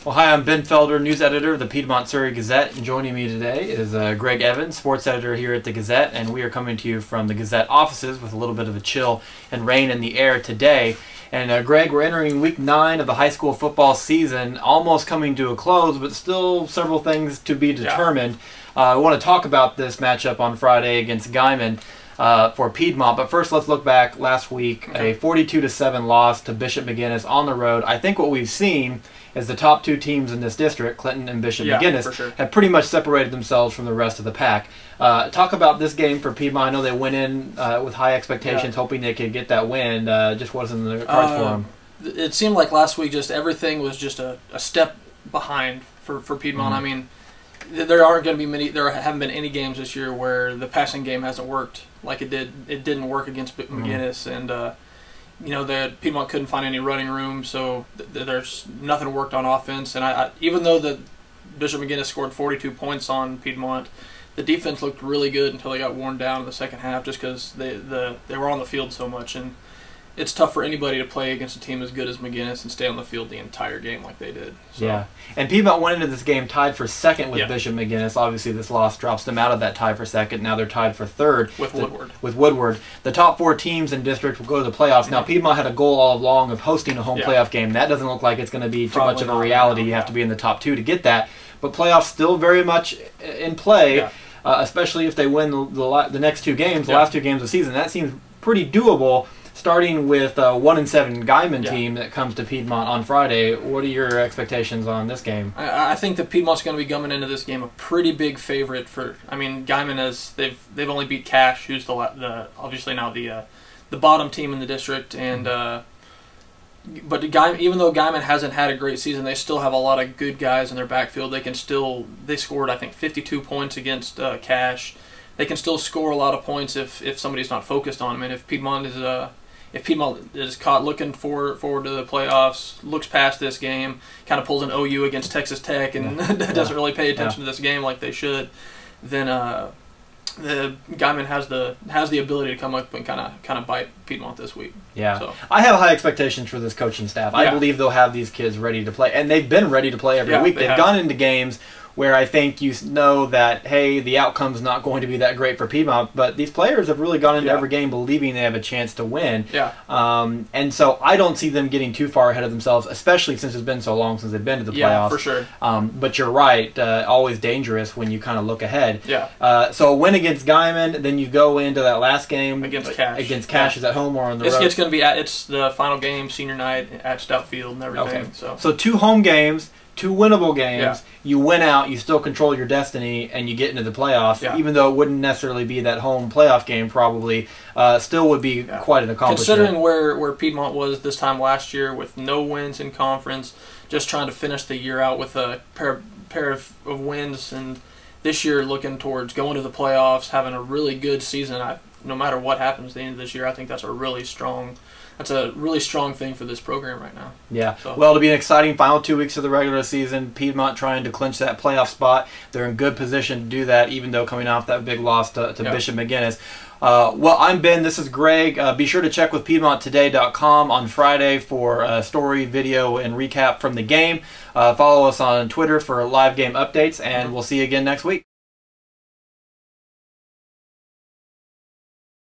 Well, hi, I'm Ben Felder, news editor of the Piedmont Surrey Gazette, and joining me today is Greg Evans, sports editor here at the Gazette, and we are coming to you from the Gazette offices with a little bit of a chill and rain in the air today. And Greg, we're entering week 9 of the high school football season, almost coming to a close, but still several things to be determined. I want to talk about this matchup on Friday against Guymon for Piedmont, but first let's look back last week, a 42-7 loss to Bishop McGuinness on the road. I think what we've seen is the top two teams in this district, Clinton and Bishop McGuinness, have pretty much separated themselves from the rest of the pack. Talk about this game for Piedmont. I know they went in with high expectations, hoping they could get that win. Just wasn't in the cards for them. It seemed like last week just everything was just a step behind for Piedmont. I mean, there aren't going to be many. There haven't been any games this year where the passing game hasn't worked like it did. It didn't work against McGuinness, and you know, Piedmont couldn't find any running room, so there's nothing worked on offense. And even though the Bishop McGuinness scored 42 points on Piedmont, the defense looked really good until they got worn down in the second half, just because they were on the field so much. And it's tough for anybody to play against a team as good as McGuinness and stay on the field the entire game like they did. So. Yeah, and Piedmont went into this game tied for second with Bishop McGuinness. Obviously, this loss drops them out of that tie for second. Now they're tied for third with Woodward. With Woodward, the top 4 teams in district will go to the playoffs. Now Piedmont had a goal all along of hosting a home playoff game. That doesn't look like it's going to be too much of a reality. You have to be in the top 2 to get that, but playoffs still very much in play. Especially if they win the next 2 games, the last 2 games of the season. That seems pretty doable. Starting with a 1-7 Guymon team that comes to Piedmont on Friday, what are your expectations on this game? I think that Piedmont's going to be coming into this game a pretty big favorite for. I mean, Guymon has they've only beat Cash, who's the obviously now the bottom team in the district, and but even though Guymon hasn't had a great season, they still have a lot of good guys in their backfield. They scored I think 52 points against Cash. They can still score a lot of points if somebody's not focused on them, and if Piedmont is caught looking forward to the playoffs, looks past this game, kind of pulls an OU against Texas Tech, and doesn't really pay attention to this game like they should, then the Guymon has the ability to come up and kind of bite Piedmont this week. Yeah, so. I have high expectations for this coaching staff. I believe they'll have these kids ready to play, and they've been ready to play every week. They've gone into games where I think you know that, hey, the outcome's not going to be that great for Piedmont, but these players have really gone into every game believing they have a chance to win. And so I don't see them getting too far ahead of themselves, especially since it's been so long since they've been to the playoffs. For sure. But you're right, always dangerous when you kind of look ahead. So a win against Guymon, then you go into that last game against Cash. Is at home or on the road? It's going to be it's the final game, senior night at Stout Field and everything. So 2 home games, 2 winnable games, you win out, you still control your destiny, and you get into the playoffs, even though it wouldn't necessarily be that home playoff game probably, still would be quite an accomplishment. Considering where Piedmont was this time last year with no wins in conference, just trying to finish the year out with a pair of wins, and this year looking towards going to the playoffs, having a really good season. No matter what happens at the end of this year, I think that's a really strong thing for this program right now. Yeah. So. Well, it'll be an exciting final 2 weeks of the regular season. Piedmont trying to clinch that playoff spot. They're in good position to do that, even though coming off that big loss to Bishop McGuinness. Well, I'm Ben. This is Greg. Be sure to check with PiedmontToday.com on Friday for a story, video, and recap from the game. Follow us on Twitter for live game updates, and we'll see you again next week.